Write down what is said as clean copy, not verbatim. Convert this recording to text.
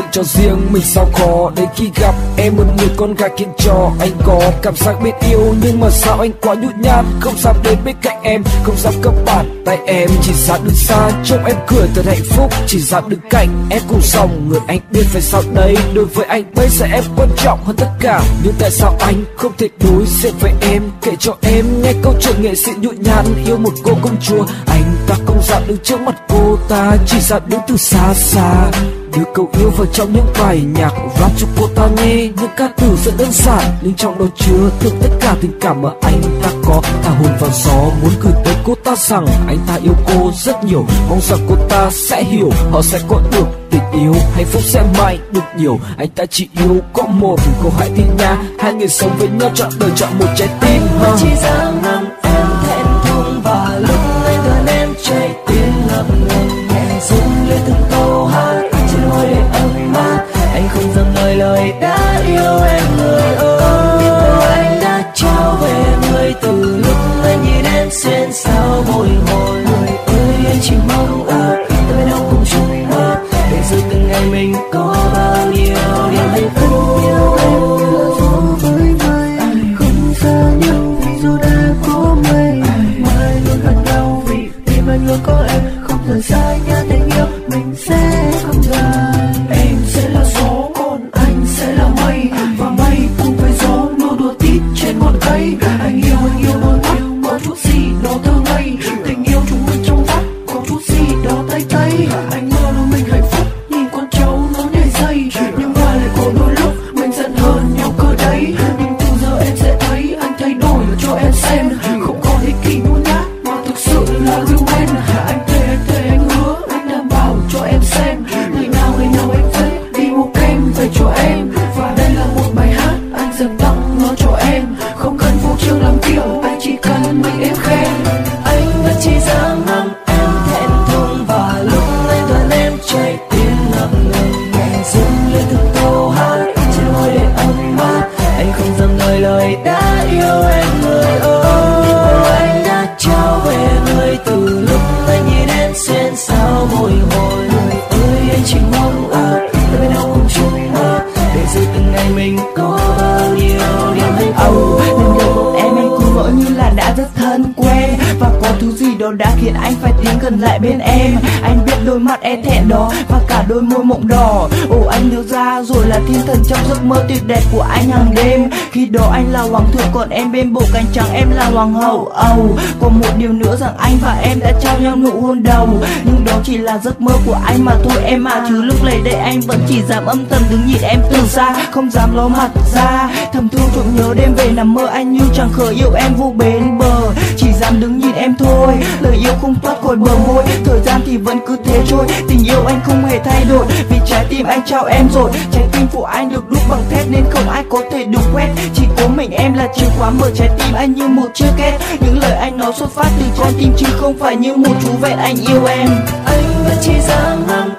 sự cho riêng mình sao khó. Đến khi gặp em một người con gái khiến cho anh có cảm giác biết yêu, nhưng mà sao anh quá nhút nhát, không dám đến bên cạnh em, không dám cầm bàn tay em, chỉ dám đứng xa trông em cười thật hạnh phúc, chỉ dám đứng cạnh em cùng dòng người anh biết phải sao đây. Đối với anh bây giờ em quan trọng hơn tất cả, nhưng tại sao anh không thể đối diện với em, kể cho em nghe câu chuyện nghệ sĩ nhút nhát yêu một cô công chúa. Anh ta không dám đứng trước mặt cô ta, chỉ dám đứng từ xa xa, đưa câu yêu vào trong những bài nhạc rap cho cô ta nghe. Những ca từ rất đơn giản nhưng trong đó chứa được tất cả tình cảm mà anh ta có. Thả hồn vào gió muốn gửi tới cô ta rằng anh ta yêu cô rất nhiều, mong rằng cô ta sẽ hiểu, họ sẽ có được tình yêu, hạnh phúc sẽ mãi được nhiều. Anh ta chỉ yêu có một cô, hãy tin nha, hai người sống với nhau trọn đời, chọn một trái tim. Anh chỉ dám ngắm em thẹn thùng, và lúc anh gần em trái tim ngập ngừng nhẹ rung lên từng câu hát trên môi đầy ấm áp. Anh không dám nói lời đã yêu em người ơi, anh đã trao về người từ lúc anh nhìn em xuyên sao bồi hồi. Người ơi anh chỉ mong ước ta bên nhau cùng chung bước, để rồi từng ngày mình có bao nhiêu niềm hạnh phúc. Yêu em như là gió với mây, không xa nhau vì dù đã có mây. Mai luôn gần nhau vì tim anh luôn có em, không rời xa nhá, tình yêu mình sẽ không rời. Em sẽ là gió còn anh sẽ là mây, và mây cùng với gió nô đùa tít trên ngọn cây. Anh yêu đôi mắt có chút gì đó thơ ngây, tình yêu chúng mình trong vắt có chút gì đó tay tay. Anh mơ luôn mình hạnh phúc nhìn con trâu nó nhảy dây, nhưng mà lại có đôi lúc mình giận hơn nhau cơ đấy. Nhưng từ giờ em sẽ thấy anh thay đổi cho em xem, không còn ích kỷ nhút nhát mà thực sự là real man. Anh thề anh hứa anh đảm bảo cho em xem, ngày nào anh sẽ đi mua kem về cho em. Và đây là một bài hát anh dần tặng nó cho em, không cần phô trương làm kiểu, anh chỉ cần mình em khen. Anh vẫn chỉ dám ngắm em thẹn thùng, và lúc anh gần em trái tim ngập ngừng nhẹ rung lên từng câu hát trên môi đầy ấm áp. Anh không dám nói lời đã yêu em người ơi, anh đã trao về người từ lúc anh nhìn em xuyên sao bồi hồi. Người ơi anh chỉ mong ước ta bên nhau cùng chung bước, để rồi từng ngày mình có bao nhiêu niềm hạnh phúc. Lần đầu của em anh cũng ngỡ như là đã rất thân quen, và có thứ gì đó đã khiến anh phải tiến gần lại bên em. Anh biết đôi mắt e thẹn đó và cả đôi môi mộng đỏ. Ồ anh nhớ ra rồi, là thiên thần trong giấc mơ tuyệt đẹp của anh hàng đêm. Khi đó anh là hoàng thượng còn em bên bộ cánh trắng, em là hoàng hậu. Còn một điều nữa rằng anh và em đã trao nhau nụ hôn đầu, nhưng đó chỉ là giấc mơ của anh mà thôi em à. Chứ lúc này đây anh vẫn chỉ dám âm thầm đứng nhìn em từ xa, không dám ló mặt ra. Thầm thương trộm nhớ đêm về nằm mơ anh như chẳng khờ yêu em vô bến bờ, chỉ dám đứng nhìn em thôi. Lời yêu không thoát khỏi bờ môi, thời gian thì vẫn cứ thế trôi. Tình yêu anh không hề thay đổi, vì trái tim anh trao em rồi. Trái tim của anh được đúc bằng thép nên không ai có thể đục khoét, chỉ có mình em là chìa khóa mở trái tim anh như một chiếc két. Những lời anh nói xuất phát từ trái tim chứ không phải như một chú vẹn anh yêu em. Anh vẫn chỉ dám ngắm